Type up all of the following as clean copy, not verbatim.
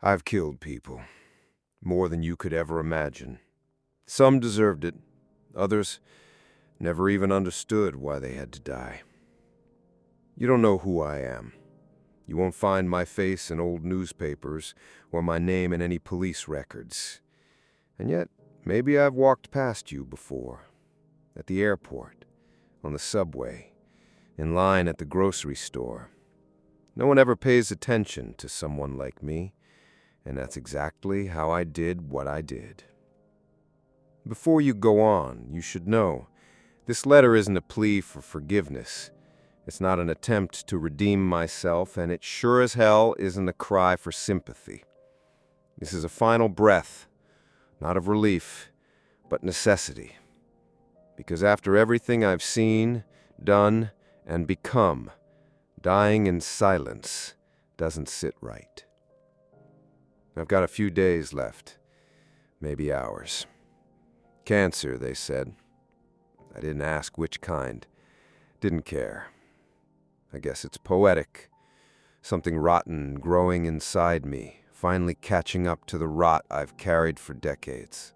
I've killed people, more than you could ever imagine. Some deserved it, others never even understood why they had to die. You don't know who I am. You won't find my face in old newspapers or my name in any police records. And yet, maybe I've walked past you before. At the airport, on the subway, in line at the grocery store. No one ever pays attention to someone like me, and that's exactly how I did what I did. Before you go on, you should know, this letter isn't a plea for forgiveness. It's not an attempt to redeem myself, and it sure as hell isn't a cry for sympathy. This is a final breath, not of relief, but necessity. Because after everything I've seen, done, and become, dying in silence doesn't sit right. I've got a few days left, maybe hours. Cancer, they said. I didn't ask which kind. Didn't care. I guess it's poetic. Something rotten growing inside me, finally catching up to the rot I've carried for decades.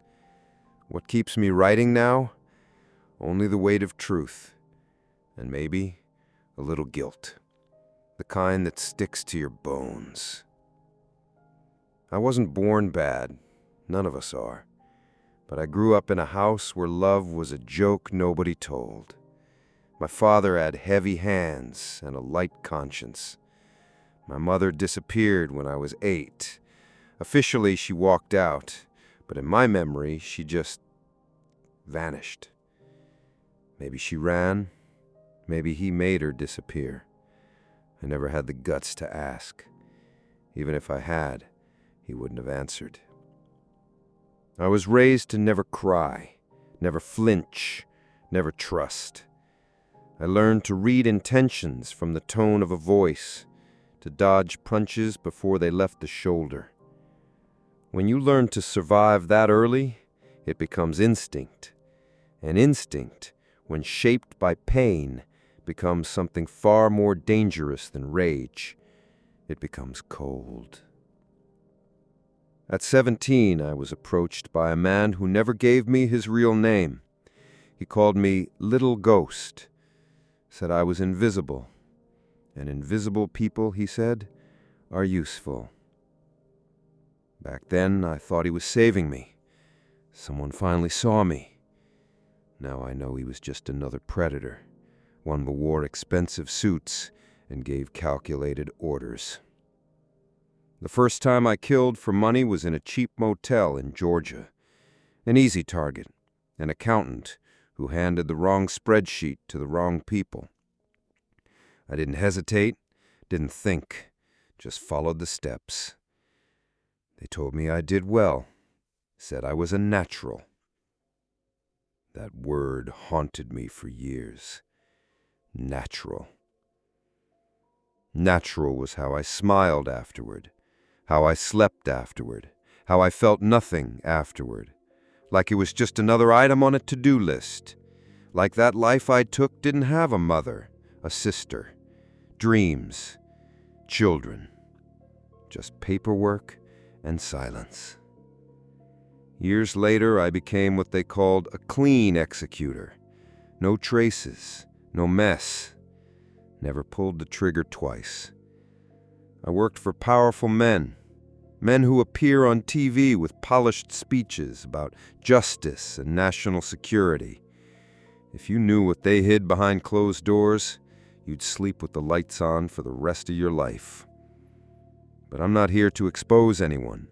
What keeps me writing now? Only the weight of truth, and maybe a little guilt, the kind that sticks to your bones. I wasn't born bad, none of us are, but I grew up in a house where love was a joke nobody told. My father had heavy hands and a light conscience. My mother disappeared when I was 8. Officially, she walked out, but in my memory, she just vanished. Maybe she ran, maybe he made her disappear. I never had the guts to ask. Even if I had, he wouldn't have answered. I was raised to never cry, never flinch, never trust. I learned to read intentions from the tone of a voice, to dodge punches before they left the shoulder. When you learn to survive that early, it becomes instinct. And instinct, when shaped by pain, becomes something far more dangerous than rage. It becomes cold. At 17, I was approached by a man who never gave me his real name. He called me Little Ghost, said I was invisible. And invisible people, he said, are useful. Back then, I thought he was saving me. Someone finally saw me. Now I know he was just another predator, one who wore expensive suits and gave calculated orders. The first time I killed for money was in a cheap motel in Georgia. An easy target, an accountant who handed the wrong spreadsheet to the wrong people. I didn't hesitate, didn't think, just followed the steps. They told me I did well, said I was a natural. That word haunted me for years. Natural. Natural was how I smiled afterward, how I slept afterward, how I felt nothing afterward, like it was just another item on a to-do list, like that life I took didn't have a mother, a sister, dreams, children, just paperwork and silence. Years later, I became what they called a clean executor. No traces, no mess. Never pulled the trigger twice. I worked for powerful men who appear on TV with polished speeches about justice and national security. If you knew what they hid behind closed doors, you'd sleep with the lights on for the rest of your life. But I'm not here to expose anyone.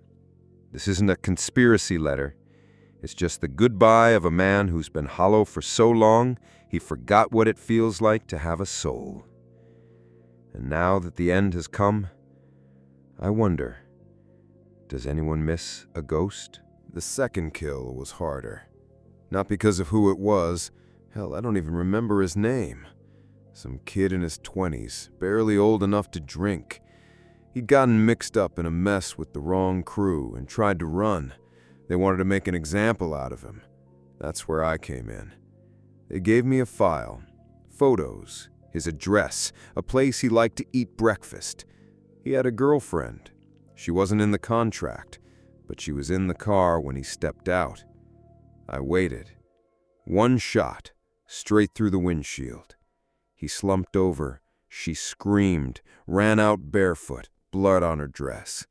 This isn't a conspiracy letter. It's just the goodbye of a man who's been hollow for so long, he forgot what it feels like to have a soul. And now that the end has come, I wonder, does anyone miss a ghost? The second kill was harder. Not because of who it was. Hell, I don't even remember his name. Some kid in his 20s, barely old enough to drink. He'd gotten mixed up in a mess with the wrong crew and tried to run. They wanted to make an example out of him. That's where I came in. They gave me a file, photos, his address, a place he liked to eat breakfast. He had a girlfriend. She wasn't in the contract, but she was in the car when he stepped out. I waited. One shot, straight through the windshield. He slumped over. She screamed, ran out barefoot, blood on her dress.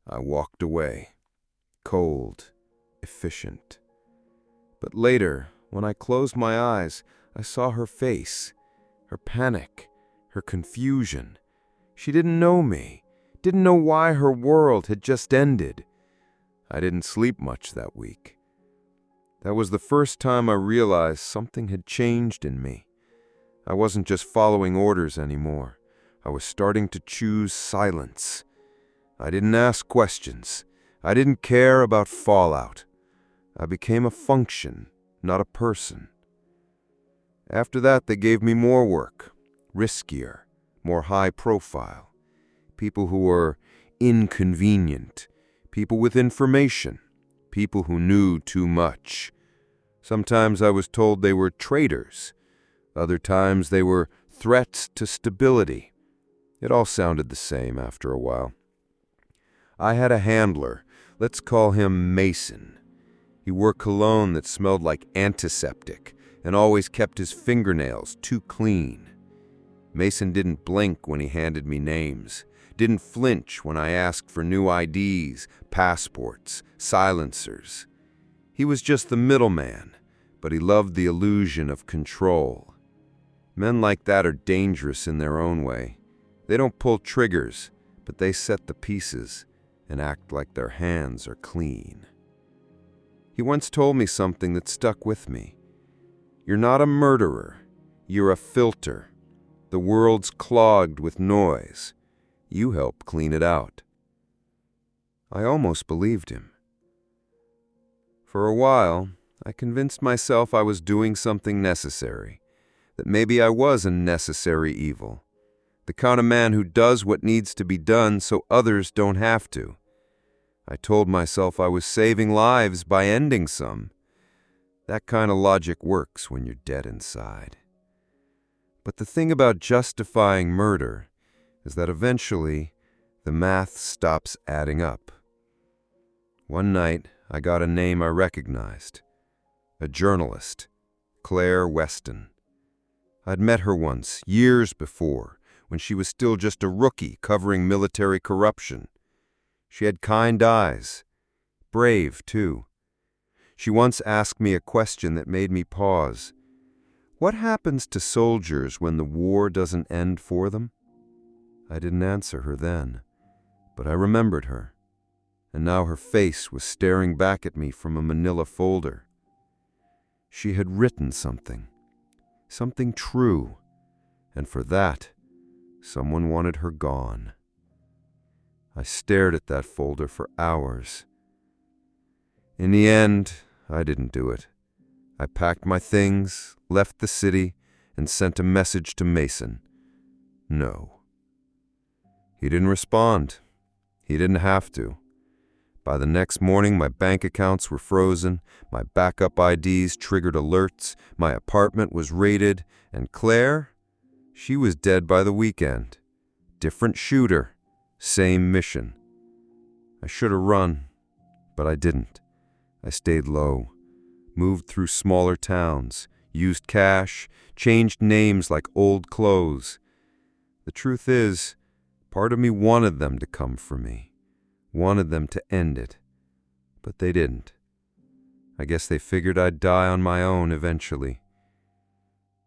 I walked away. Cold, efficient. But later, when I closed my eyes, I saw her face, her panic, her confusion. She didn't know me, didn't know why her world had just ended. I didn't sleep much that week. That was the first time I realized something had changed in me. I wasn't just following orders anymore. I was starting to choose silence. I didn't ask questions. I didn't care about fallout. I became a function, not a person. After that, they gave me more work, riskier, more high profile. People who were inconvenient, people with information, people who knew too much. Sometimes I was told they were traitors. Other times they were threats to stability. It all sounded the same after a while. I had a handler. Let's call him Mason. He wore cologne that smelled like antiseptic and always kept his fingernails too clean. Mason didn't blink when he handed me names, didn't flinch when I asked for new IDs, passports, silencers. He was just the middleman, but he loved the illusion of control. Men like that are dangerous in their own way. They don't pull triggers, but they set the pieces and act like their hands are clean. He once told me something that stuck with me. You're not a murderer. You're a filter. The world's clogged with noise. You help clean it out. I almost believed him. For a while, I convinced myself I was doing something necessary, that maybe I was a necessary evil, the kind of man who does what needs to be done so others don't have to. I told myself I was saving lives by ending some. That kind of logic works when you're dead inside. But the thing about justifying murder is that eventually the math stops adding up. One night, I got a name I recognized. A journalist, Claire Weston. I'd met her once, years before, when she was still just a rookie covering military corruption. She had kind eyes, brave too. She once asked me a question that made me pause. What happens to soldiers when the war doesn't end for them? I didn't answer her then, but I remembered her, and now her face was staring back at me from a manila folder. She had written something true, and for that, someone wanted her gone. I stared at that folder for hours. In the end, I didn't do it. I packed my things, left the city, and sent a message to Mason. No. He didn't respond. He didn't have to. By the next morning, my bank accounts were frozen, my backup IDs triggered alerts, my apartment was raided, and Claire? She was dead by the weekend. Different shooter, same mission. I should have run, but I didn't. I stayed low, moved through smaller towns, used cash, changed names like old clothes. The truth is, part of me wanted them to come for me, wanted them to end it, but they didn't. I guess they figured I'd die on my own eventually.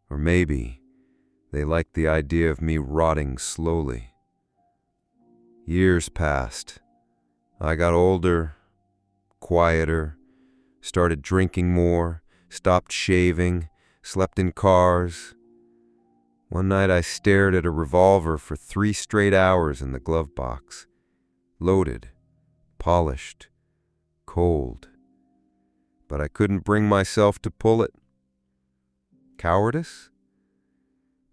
Or maybe they liked the idea of me rotting slowly. Years passed. I got older, quieter, started drinking more, stopped shaving, slept in cars. One night I stared at a revolver for 3 straight hours in the glove box. Loaded, polished, cold. But I couldn't bring myself to pull it. Cowardice?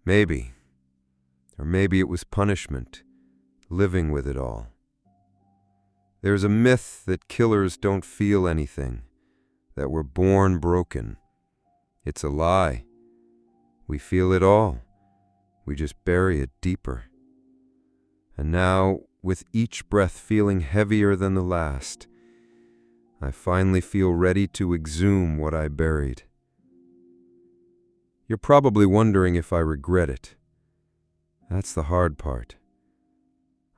Maybe. Or maybe it was punishment, living with it all. There's a myth that killers don't feel anything, that we're born broken. It's a lie. We feel it all. We just bury it deeper. And now, with each breath feeling heavier than the last, I finally feel ready to exhume what I buried. You're probably wondering if I regret it. That's the hard part.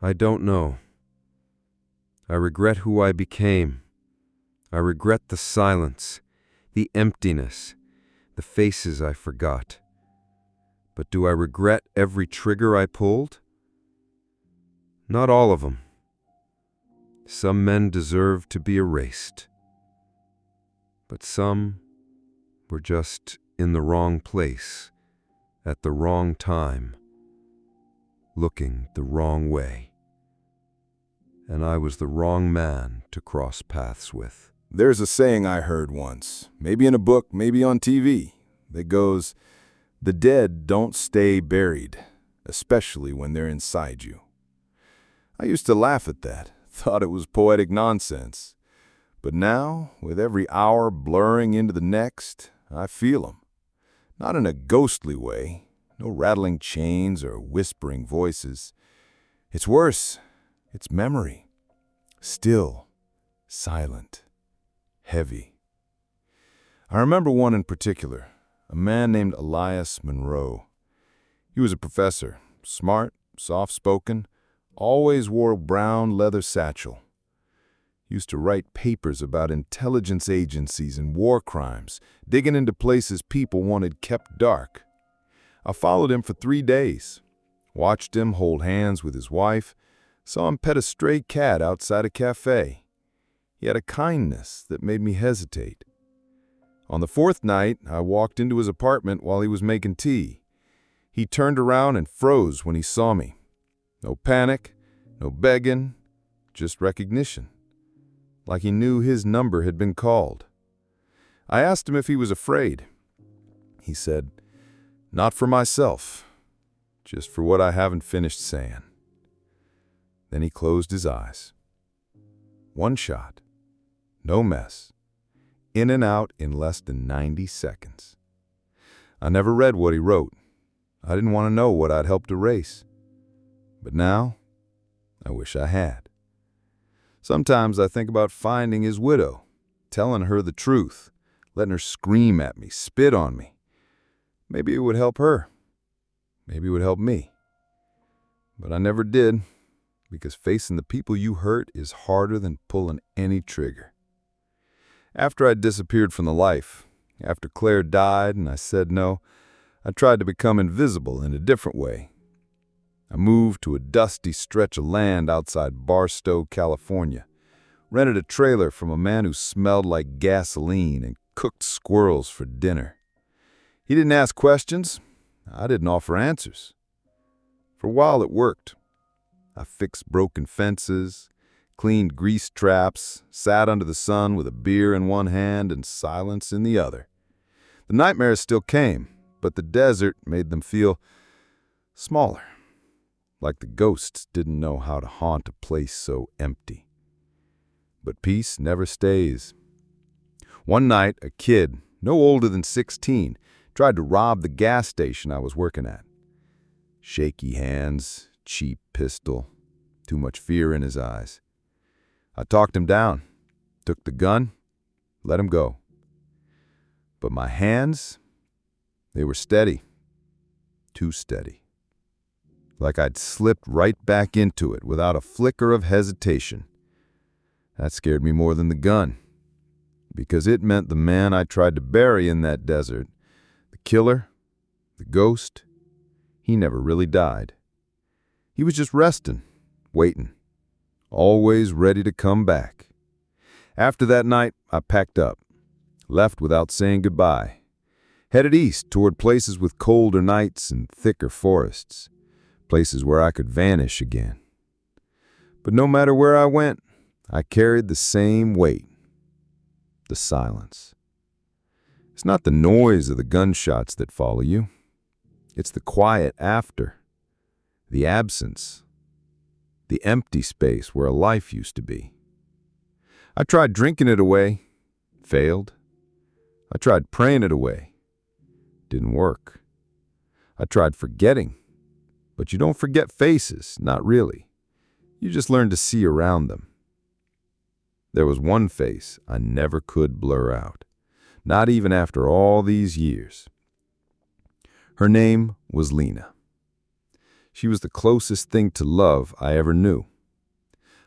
I don't know. I regret who I became. I regret the silence, the emptiness, the faces I forgot. But do I regret every trigger I pulled? Not all of them. Some men deserve to be erased. But some were just in the wrong place, at the wrong time, looking the wrong way. And I was the wrong man to cross paths with. There's a saying I heard once, maybe in a book, maybe on TV, that goes, "The dead don't stay buried, especially when they're inside you." I used to laugh at that, thought it was poetic nonsense. But now, with every hour blurring into the next, I feel them. Not in a ghostly way, no rattling chains or whispering voices. It's worse. It's memory. Still, silent, heavy. I remember one in particular, a man named Elias Monroe. He was a professor, smart, soft-spoken, always wore a brown leather satchel. Used to write papers about intelligence agencies and war crimes, digging into places people wanted kept dark. I followed him for 3 days, watched him hold hands with his wife, saw him pet a stray cat outside a cafe. He had a kindness that made me hesitate. On the 4th night, I walked into his apartment while he was making tea. He turned around and froze when he saw me. No panic, no begging, just recognition. Like he knew his number had been called. I asked him if he was afraid. He said, "Not for myself, just for what I haven't finished saying." Then he closed his eyes. One shot, no mess, in and out in less than 90 seconds. I never read what he wrote. I didn't want to know what I'd helped erase. But now, I wish I had. Sometimes I think about finding his widow, telling her the truth, letting her scream at me, spit on me. Maybe it would help her. Maybe it would help me. But I never did, because facing the people you hurt is harder than pulling any trigger. After I disappeared from the life, after Claire died and I said no, I tried to become invisible in a different way. I moved to a dusty stretch of land outside Barstow, California, rented a trailer from a man who smelled like gasoline and cooked squirrels for dinner. He didn't ask questions. I didn't offer answers. For a while it worked. I fixed broken fences, cleaned grease traps, sat under the sun with a beer in one hand and silence in the other. The nightmares still came, but the desert made them feel smaller. Like the ghosts didn't know how to haunt a place so empty. But peace never stays. One night, a kid, no older than 16, tried to rob the gas station I was working at. Shaky hands, cheap pistol, too much fear in his eyes. I talked him down, took the gun, let him go. But my hands, they were steady, too steady. Like I'd slipped right back into it without a flicker of hesitation. That scared me more than the gun, because it meant the man I tried to bury in that desert, the killer, the ghost, he never really died. He was just resting, waiting, always ready to come back. After that night, I packed up, left without saying goodbye, headed east toward places with colder nights and thicker forests. Places where I could vanish again. But no matter where I went, I carried the same weight, the silence. It's not the noise of the gunshots that follow you. It's the quiet after, the absence, the empty space where a life used to be. I tried drinking it away, failed. I tried praying it away, didn't work. I tried forgetting. But you don't forget faces, not really. You just learn to see around them. There was one face I never could blur out, not even after all these years. Her name was Lena. She was the closest thing to love I ever knew.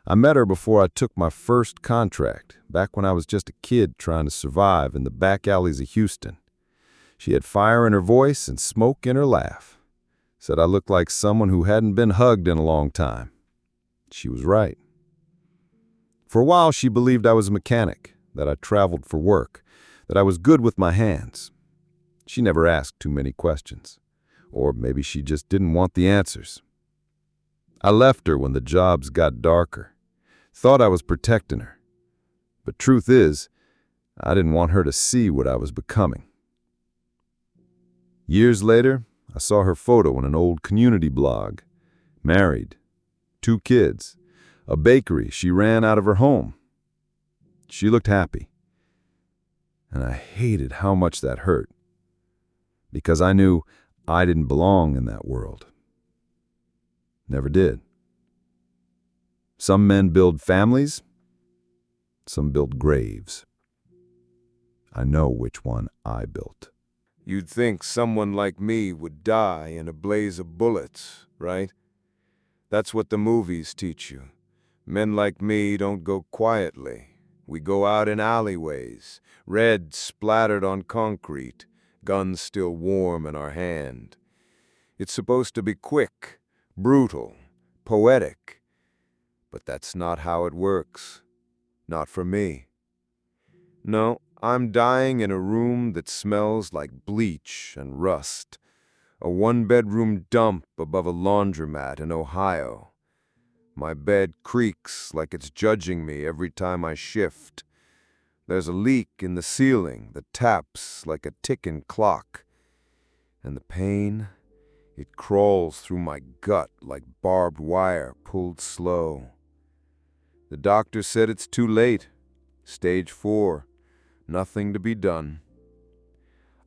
I met her before I took my first contract, back when I was just a kid trying to survive in the back alleys of Houston. She had fire in her voice and smoke in her laugh. Said I looked like someone who hadn't been hugged in a long time. She was right. For a while, she believed I was a mechanic, that I traveled for work, that I was good with my hands. She never asked too many questions. Or maybe she just didn't want the answers. I left her when the jobs got darker. Thought I was protecting her. But truth is, I didn't want her to see what I was becoming. Years later, I saw her photo in an old community blog. Married, 2 kids, a bakery she ran out of her home. She looked happy. And I hated how much that hurt. Because I knew I didn't belong in that world. Never did. Some men build families. Some build graves. I know which one I built. You'd think someone like me would die in a blaze of bullets, right? That's what the movies teach you. Men like me don't go quietly. We go out in alleyways, red splattered on concrete, guns still warm in our hand. It's supposed to be quick, brutal, poetic. But that's not how it works. Not for me. No, I'm dying in a room that smells like bleach and rust. A 1-bedroom dump above a laundromat in Ohio. My bed creaks like it's judging me every time I shift. There's a leak in the ceiling that taps like a ticking clock. And the pain, it crawls through my gut like barbed wire pulled slow. The doctor said it's too late. Stage 4. Nothing to be done.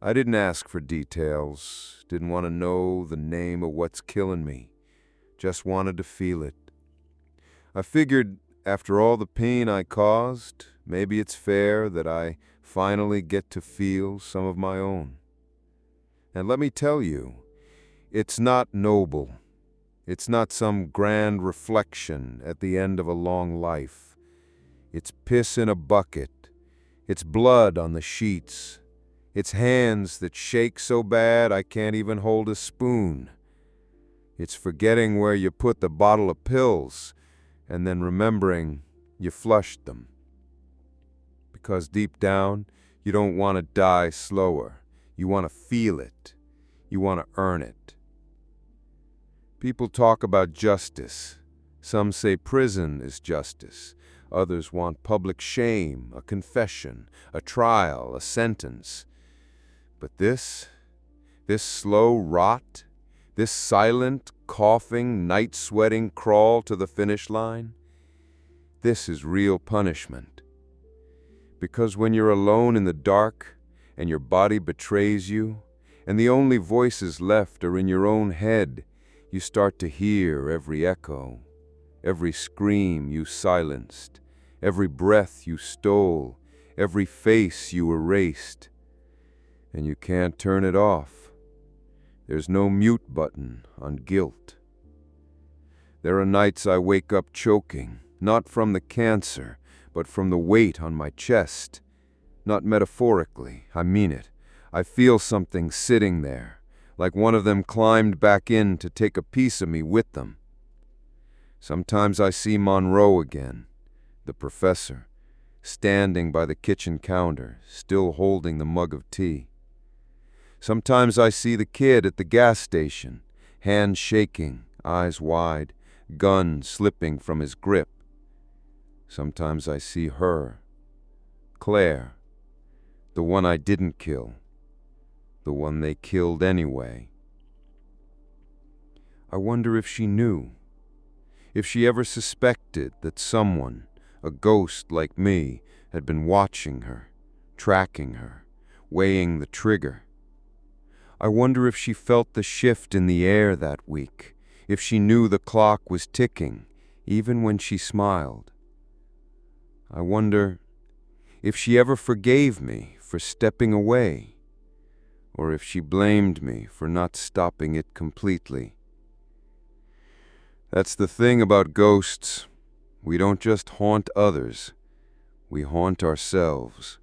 I didn't ask for details, didn't want to know the name of what's killing me. Just wanted to feel it. I figured, after all the pain I caused, maybe it's fair that I finally get to feel some of my own. And let me tell you, it's not noble. It's not some grand reflection at the end of a long life. It's piss in a bucket. It's blood on the sheets. It's hands that shake so bad I can't even hold a spoon. It's forgetting where you put the bottle of pills and then remembering you flushed them. Because deep down, you don't want to die slower. You want to feel it. You want to earn it. People talk about justice. Some say prison is justice. Others want public shame, a confession, a trial, a sentence. But this slow rot, this silent, coughing, night-sweating crawl to the finish line, this is real punishment. Because when you're alone in the dark and your body betrays you, and the only voices left are in your own head, you start to hear every echo, every scream you silenced, every breath you stole, every face you erased. And you can't turn it off. There's no mute button on guilt. There are nights I wake up choking, not from the cancer, but from the weight on my chest. Not metaphorically, I mean it. I feel something sitting there, like one of them climbed back in to take a piece of me with them. Sometimes I see Monroe again, the professor, standing by the kitchen counter, still holding the mug of tea. Sometimes I see the kid at the gas station, hands shaking, eyes wide, gun slipping from his grip. Sometimes I see her, Claire, the one I didn't kill, the one they killed anyway. I wonder if she knew, if she ever suspected that someone, a ghost like me, had been watching her, tracking her, weighing the trigger. I wonder if she felt the shift in the air that week, if she knew the clock was ticking, even when she smiled. I wonder if she ever forgave me for stepping away, or if she blamed me for not stopping it completely. That's the thing about ghosts. We don't just haunt others, we haunt ourselves.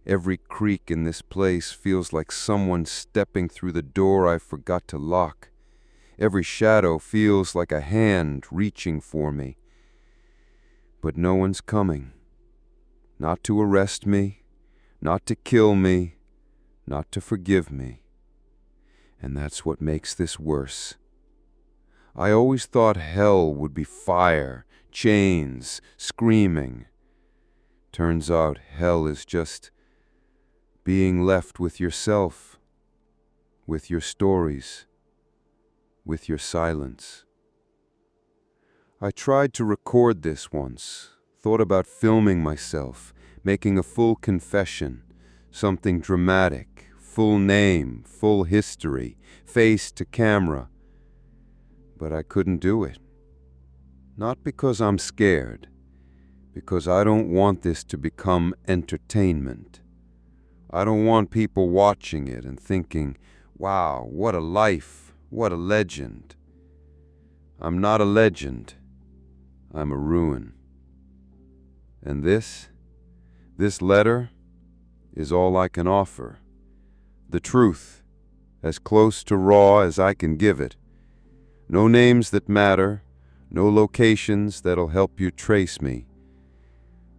Every creak in this place feels like someone stepping through the door I forgot to lock. Every shadow feels like a hand reaching for me. But no one's coming. Not to arrest me, not to kill me, not to forgive me. And that's what makes this worse. I always thought hell would be fire, chains, screaming. Turns out hell is just being left with yourself, with your stories, with your silence. I tried to record this once, thought about filming myself, making a full confession, something dramatic, full name, full history, face to camera. But I couldn't do it. Not because I'm scared, because I don't want this to become entertainment. I don't want people watching it and thinking, wow, what a life, what a legend. I'm not a legend. I'm a ruin. And this letter is all I can offer. The truth, as close to raw as I can give it. No names that matter, no locations that'll help you trace me.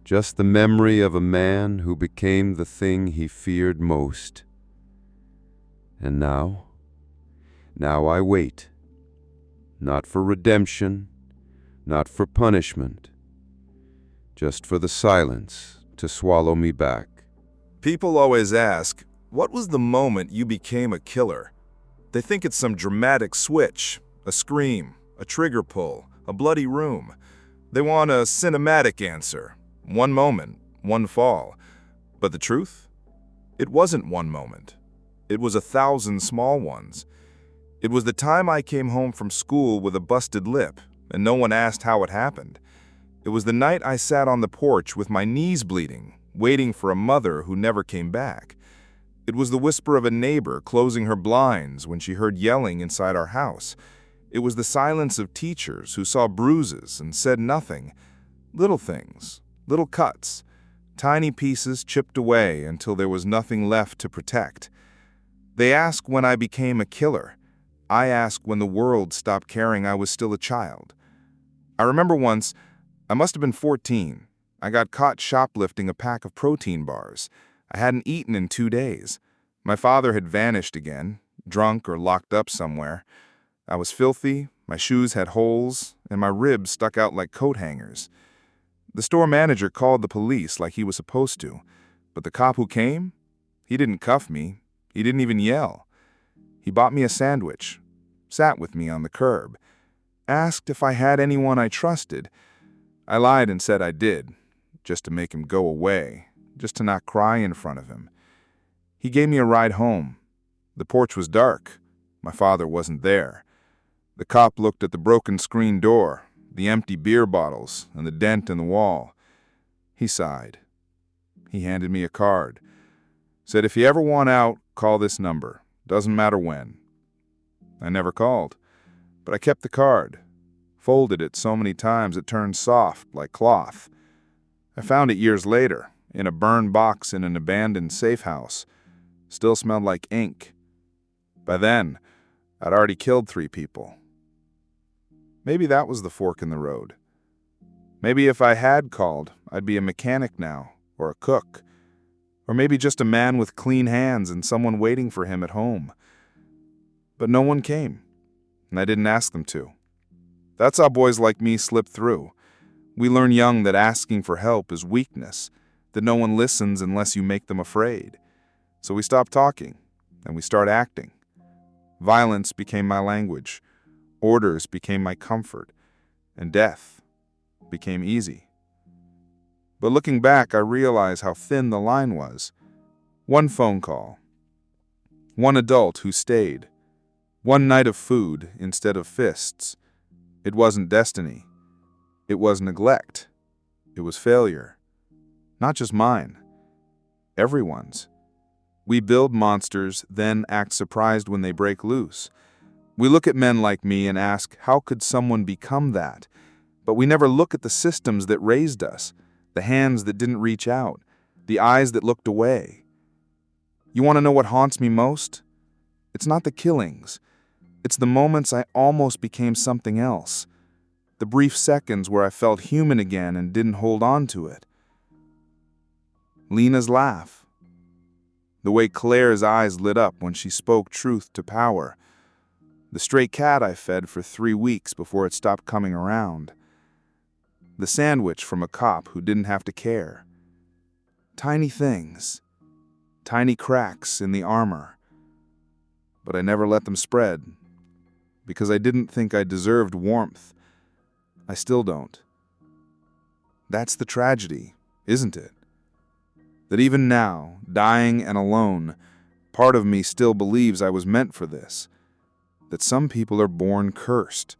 Just the memory of a man who became the thing he feared most. And now I wait. Not for redemption, not for punishment, just for the silence to swallow me back. People always ask, what was the moment you became a killer? They think it's some dramatic switch, a scream, a trigger pull, a bloody room. They want a cinematic answer. One moment, one fall. But the truth? It wasn't one moment. It was 1,000 small ones. It was the time I came home from school with a busted lip, and no one asked how it happened. It was the night I sat on the porch with my knees bleeding, waiting for a mother who never came back. It was the whisper of a neighbor closing her blinds when she heard yelling inside our house. It was the silence of teachers who saw bruises and said nothing. Little things. Little cuts, tiny pieces chipped away until there was nothing left to protect. They ask when I became a killer. I ask when the world stopped caring I was still a child. I remember once, I must have been 14. I got caught shoplifting a pack of protein bars. I hadn't eaten in 2 days. My father had vanished again, drunk or locked up somewhere. I was filthy, my shoes had holes, and my ribs stuck out like coat hangers. The store manager called the police like he was supposed to, but the cop who came, he didn't cuff me, he didn't even yell. He bought me a sandwich, sat with me on the curb, asked if I had anyone I trusted. I lied and said I did, just to make him go away, just to not cry in front of him. He gave me a ride home. The porch was dark. My father wasn't there. The cop looked at the broken screen door, the empty beer bottles, and the dent in the wall. He sighed. He handed me a card. Said, if you ever want out, call this number. Doesn't matter when. I never called, but I kept the card. Folded it so many times it turned soft like cloth. I found it years later, in a burned box in an abandoned safe house. Still smelled like ink. By then, I'd already killed 3 people. Maybe that was the fork in the road. Maybe if I had called, I'd be a mechanic now, or a cook. Or maybe just a man with clean hands and someone waiting for him at home. But no one came, and I didn't ask them to. That's how boys like me slip through. We learn young that asking for help is weakness, that no one listens unless you make them afraid. So we stop talking, and we start acting. Violence became my language. Orders became my comfort, and death became easy. But looking back, I realize how thin the line was. One phone call. One adult who stayed. One night of food instead of fists. It wasn't destiny. It was neglect. It was failure. Not just mine. Everyone's. We build monsters, then act surprised when they break loose. We look at men like me and ask, how could someone become that? But we never look at the systems that raised us, the hands that didn't reach out, the eyes that looked away. You want to know what haunts me most? It's not the killings. It's the moments I almost became something else. The brief seconds where I felt human again and didn't hold on to it. Lena's laugh. The way Claire's eyes lit up when she spoke truth to power. The stray cat I fed for 3 weeks before it stopped coming around. The sandwich from a cop who didn't have to care. Tiny things. Tiny cracks in the armor. But I never let them spread, because I didn't think I deserved warmth. I still don't. That's the tragedy, isn't it? That even now, dying and alone, part of me still believes I was meant for this. That some people are born cursed.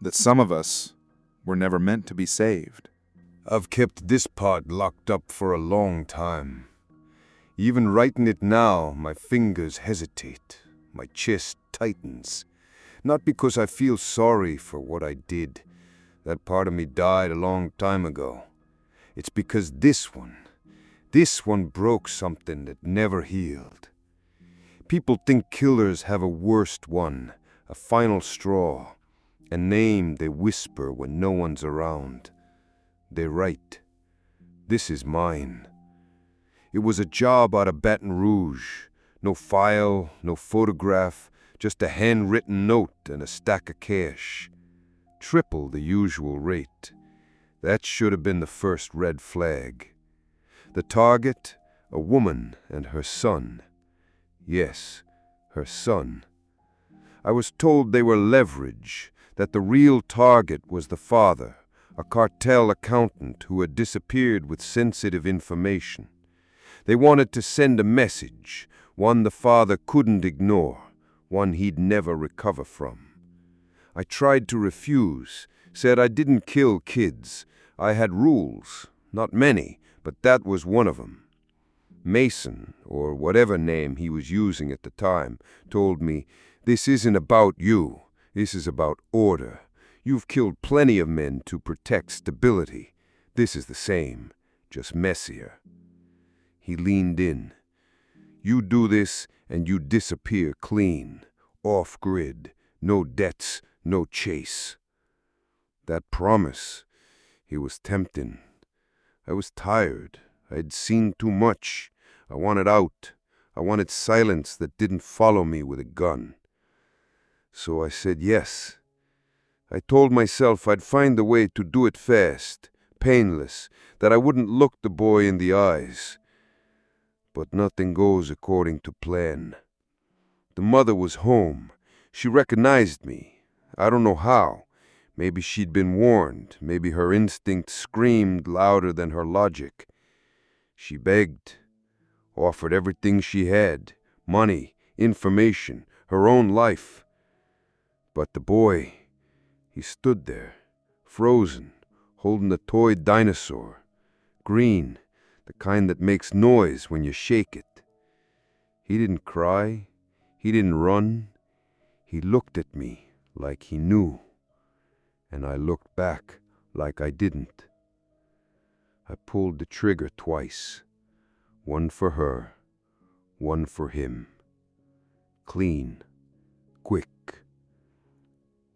That some of us were never meant to be saved. I've kept this part locked up for a long time. Even writing it now, my fingers hesitate, my chest tightens. Not because I feel sorry for what I did. That part of me died a long time ago. It's because this one broke something that never healed. People think killers have a worst one, a final straw, a name they whisper when no one's around. They're right. This is mine. It was a job out of Baton Rouge. No file, no photograph, just a handwritten note and a stack of cash. Triple the usual rate. That should have been the first red flag. The target, a woman and her son. Yes, her son. I was told they were leverage, that the real target was the father, a cartel accountant who had disappeared with sensitive information. They wanted to send a message, one the father couldn't ignore, one he'd never recover from. I tried to refuse, said I didn't kill kids. I had rules, not many, but that was one of them. Mason, or whatever name he was using at the time, told me, "This isn't about you. This is about order. You've killed plenty of men to protect stability. This is the same, just messier." He leaned in. "You do this and you disappear clean, off-grid, no debts, no chase." That promise, he was tempting. I was tired. I'd seen too much. I wanted out. I wanted silence that didn't follow me with a gun. So I said yes. I told myself I'd find a way to do it fast, painless, that I wouldn't look the boy in the eyes. But nothing goes according to plan. The mother was home. She recognized me. I don't know how. Maybe she'd been warned. Maybe her instinct screamed louder than her logic. She begged, offered everything she had, money, information, her own life. But the boy, he stood there, frozen, holding a toy dinosaur, green, the kind that makes noise when you shake it. He didn't cry. He didn't run. He looked at me like he knew. And I looked back like I didn't. I pulled the trigger twice. One for her, one for him. Clean, quick.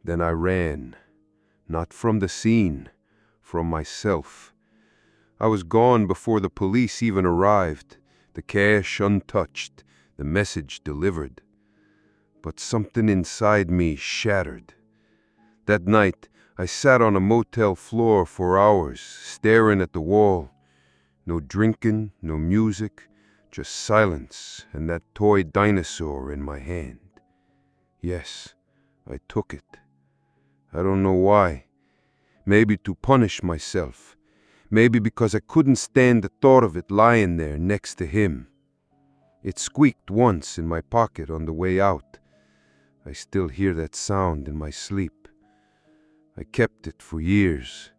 Then I ran, not from the scene, from myself. I was gone before the police even arrived, the cash untouched, the message delivered. But something inside me shattered. That night, I sat on a motel floor for hours, staring at the wall. No drinking, no music, just silence and that toy dinosaur in my hand. Yes, I took it. I don't know why. Maybe to punish myself. Maybe because I couldn't stand the thought of it lying there next to him. It squeaked once in my pocket on the way out. I still hear that sound in my sleep. I kept it for years,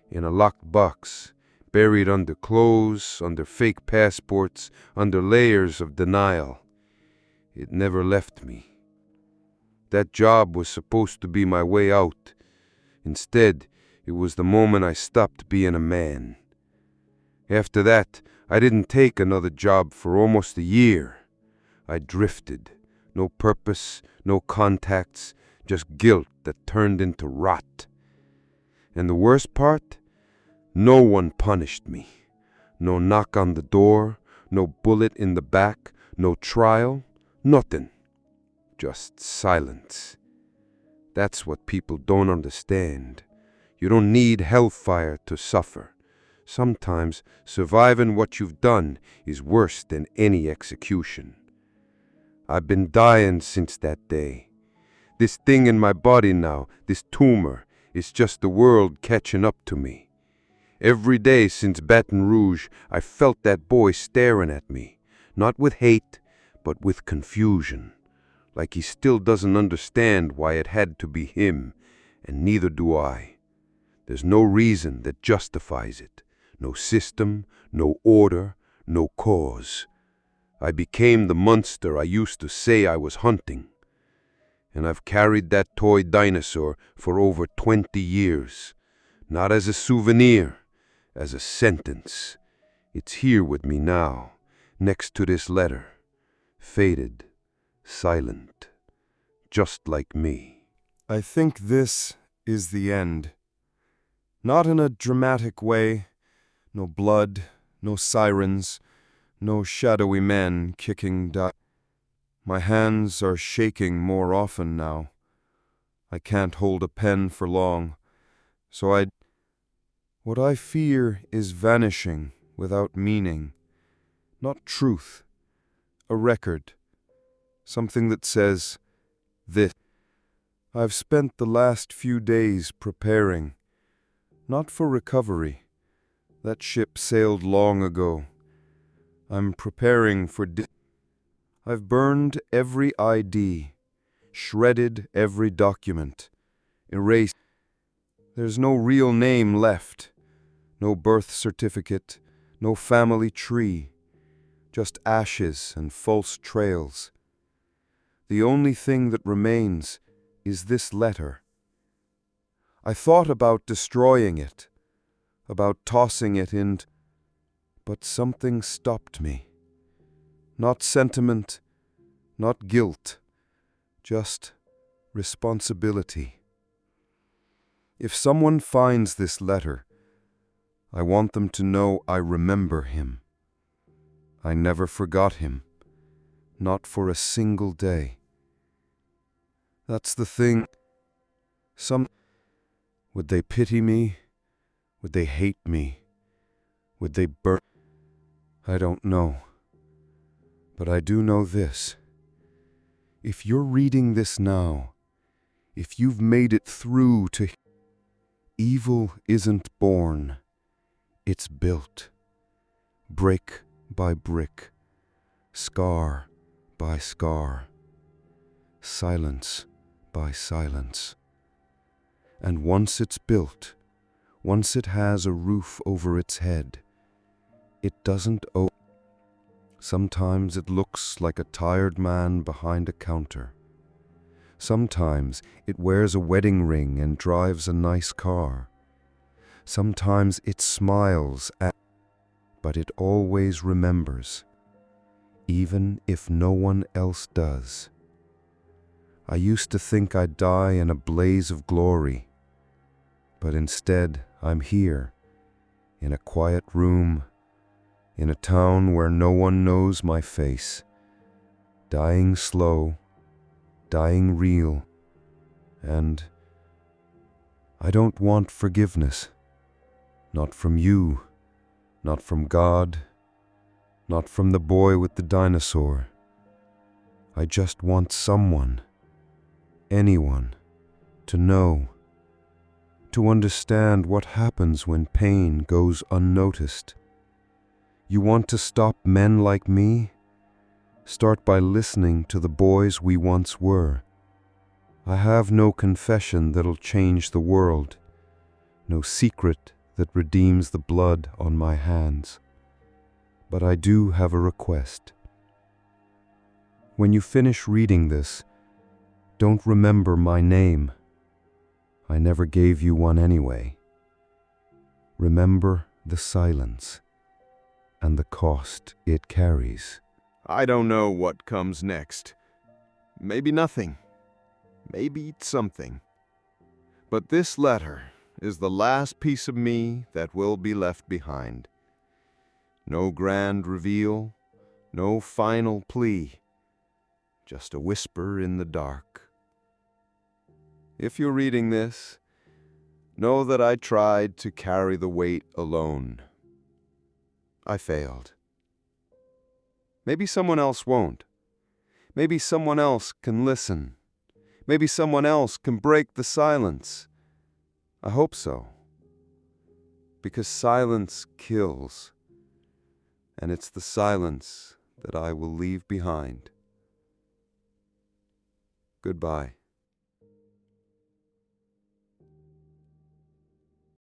in a locked box, buried under clothes, under fake passports, under layers of denial. It never left me. That job was supposed to be my way out. Instead, it was the moment I stopped being a man. After that, I didn't take another job for almost a year. I drifted. No purpose, no contacts, just guilt that turned into rot. And the worst part? No one punished me. No knock on the door, no bullet in the back, no trial, nothing. Just silence. That's what people don't understand. You don't need hellfire to suffer. Sometimes surviving what you've done is worse than any execution. I've been dying since that day. This thing in my body now, this tumor, is just the world catching up to me. Every day since Baton Rouge, I felt that boy staring at me, not with hate, but with confusion, like he still doesn't understand why it had to be him, and neither do I. There's no reason that justifies it, no system, no order, no cause. I became the monster I used to say I was hunting. And I've carried that toy dinosaur for over 20 years, not as a souvenir, as a sentence. It's here with me now, next to this letter, faded, silent, just like me. I think this is the end. Not in a dramatic way, no blood, no sirens, no shadowy men kicking My hands are shaking more often now. I can't hold a pen for long, so What I fear is vanishing without meaning, not truth, a record, something that says, this. I've spent the last few days preparing, not for recovery. That ship sailed long ago. I'm preparing for I've burned every ID, shredded every document, erased. There's no real name left, no birth certificate, no family tree, just ashes and false trails. The only thing that remains is this letter. I thought about destroying it, about tossing it in, but something stopped me. Not sentiment, not guilt, just responsibility. If someone finds this letter, I want them to know I remember him. I never forgot him, not for a single day. That's the thing. Would they pity me? Would they hate me? Would they burn? I don't know. But I do know this. If you're reading this now, if you've made it through to evil isn't born, it's built, brick by brick, scar by scar, silence by silence. And once it's built, once it has a roof over its head, it doesn't owe. Sometimes it looks like a tired man behind a counter. Sometimes it wears a wedding ring and drives a nice car. Sometimes it smiles but it always remembers, even if no one else does. I used to think I'd die in a blaze of glory, but instead I'm here, in a quiet room, in a town where no one knows my face, dying slow, dying real, and I don't want forgiveness, not from you, not from God, not from the boy with the dinosaur. I just want someone, anyone, to know, to understand what happens when pain goes unnoticed. You want to stop men like me? Start by listening to the boys we once were. I have no confession that'll change the world, no secret that redeems the blood on my hands. But I do have a request. When you finish reading this, don't remember my name. I never gave you one anyway. Remember the silence and the cost it carries. I don't know what comes next. Maybe nothing. Maybe something. But this letter is the last piece of me that will be left behind. No grand reveal, no final plea, just a whisper in the dark. If you're reading this, know that I tried to carry the weight alone. I failed. Maybe someone else won't. Maybe someone else can listen. Maybe someone else can break the silence. I hope so. Because silence kills. And it's the silence that I will leave behind. Goodbye.